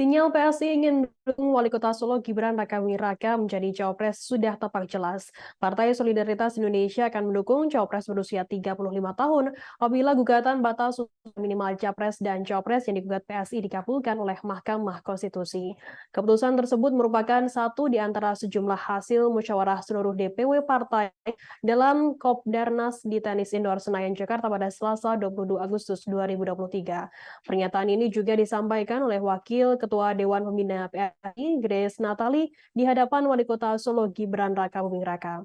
Sinyal PSI ingin mendukung Wali Kota Solo Gibran Rakabuming Raka menjadi cawapres sudah tampak jelas. Partai Solidaritas Indonesia akan mendukung cawapres berusia 35 tahun apabila gugatan batas usia minimal capres dan cawapres yang digugat PSI dikabulkan oleh Mahkamah Konstitusi. Keputusan tersebut merupakan satu di antara sejumlah hasil musyawarah seluruh DPW partai dalam Kopdarnas di Tenis Indoor Senayan, Jakarta pada Selasa 22 Agustus 2023. Pernyataan ini juga disampaikan oleh Wakil Ketua Dewan Pembina PSI, Grace Natali, di hadapan Wali Kota Solo Gibran Rakabuming Raka.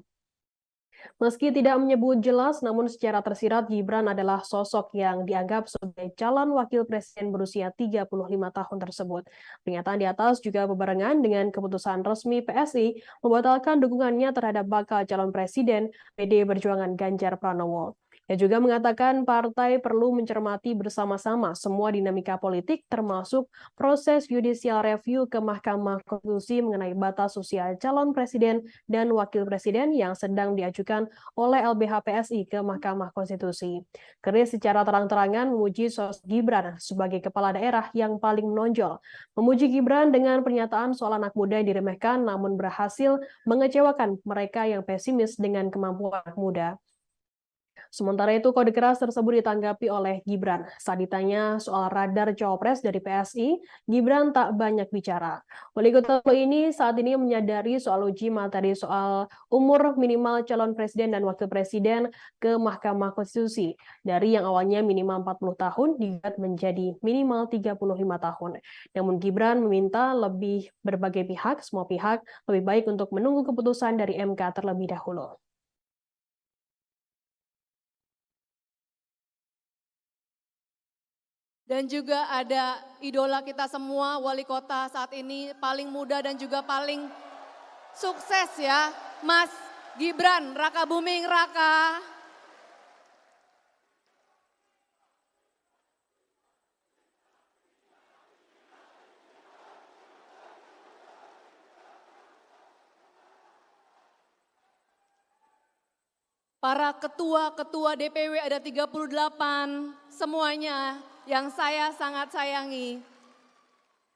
Meski tidak menyebut jelas, namun secara tersirat Gibran adalah sosok yang dianggap sebagai calon wakil presiden berusia 35 tahun tersebut. Pernyataan di atas juga berbarengan dengan keputusan resmi PSI membatalkan dukungannya terhadap bakal calon presiden PD Perjuangan Ganjar Pranowo. Ia juga mengatakan partai perlu mencermati bersama-sama semua dinamika politik termasuk proses judicial review ke Mahkamah Konstitusi mengenai batas usia calon presiden dan wakil presiden yang sedang diajukan oleh LBH PSI ke Mahkamah Konstitusi. Keris secara terang-terangan memuji sosok Gibran sebagai kepala daerah yang paling menonjol. Memuji Gibran dengan pernyataan soal anak muda yang diremehkan namun berhasil mengecewakan mereka yang pesimis dengan kemampuan anak muda. Sementara itu, kode keras tersebut ditanggapi oleh Gibran. Saat ditanya soal radar cawapres dari PSI, Gibran tak banyak bicara. Wali kota Solo ini saat ini menyadari soal uji materi soal umur minimal calon presiden dan wakil presiden ke Mahkamah Konstitusi. Dari yang awalnya minimal 40 tahun, digugat menjadi minimal 35 tahun. Namun Gibran meminta lebih berbagai pihak, semua pihak, lebih baik untuk menunggu keputusan dari MK terlebih dahulu. Dan juga ada idola kita semua, wali kota saat ini paling muda dan juga paling sukses ya, Mas Gibran Rakabuming Raka. Para ketua-ketua DPW ada 38, semuanya yang saya sangat sayangi.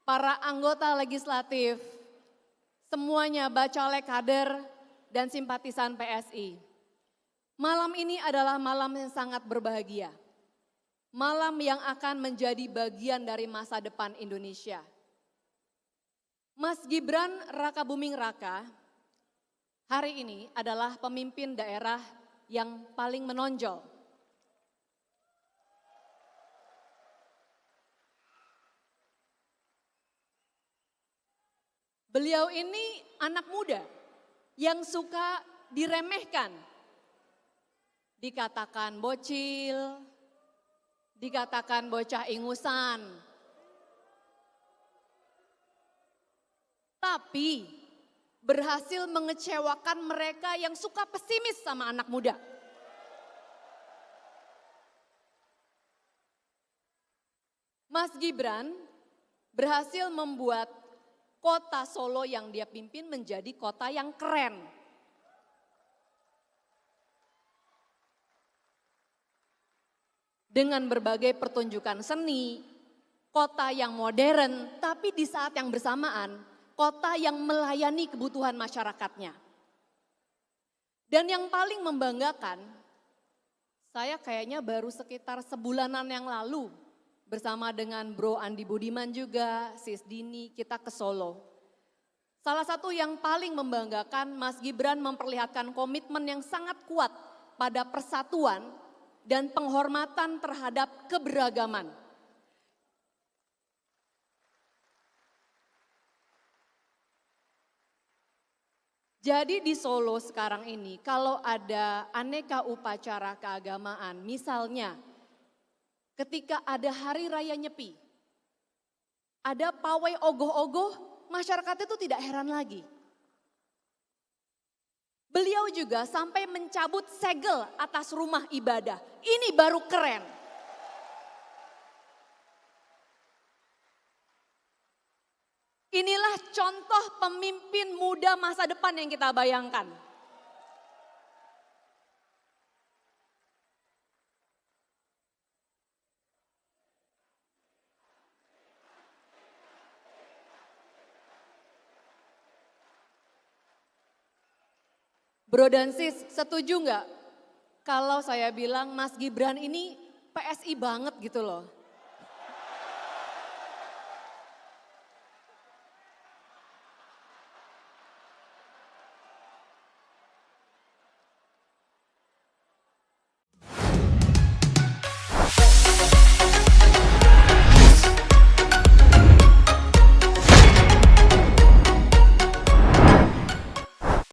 Para anggota legislatif, semuanya bacalek kader dan simpatisan PSI. Malam ini adalah malam yang sangat berbahagia. Malam yang akan menjadi bagian dari masa depan Indonesia. Mas Gibran Rakabuming Raka hari ini adalah pemimpin daerah yang paling menonjol. Beliau ini anak muda yang suka diremehkan. Dikatakan bocil, dikatakan bocah ingusan. Tapi berhasil mengecewakan mereka yang suka pesimis sama anak muda. Mas Gibran berhasil membuat kota Solo yang dia pimpin menjadi kota yang keren. Dengan berbagai pertunjukan seni, kota yang modern, tapi di saat yang bersamaan, kota yang melayani kebutuhan masyarakatnya. Dan yang paling membanggakan, saya kayaknya baru sekitar sebulanan yang lalu bersama dengan Bro Andi Budiman juga, Sis Dini, kita ke Solo. Salah satu yang paling membanggakan, Mas Gibran memperlihatkan komitmen yang sangat kuat pada persatuan dan penghormatan terhadap keberagaman. Jadi di Solo sekarang ini kalau ada aneka upacara keagamaan, misalnya ketika ada hari raya Nyepi, ada pawai ogoh-ogoh, masyarakat itu tidak heran lagi. Beliau juga sampai mencabut segel atas rumah ibadah. Ini baru keren. Inilah contoh pemimpin muda masa depan yang kita bayangkan. Bro dan sis, setuju nggak kalau saya bilang Mas Gibran ini PSI banget gitu loh?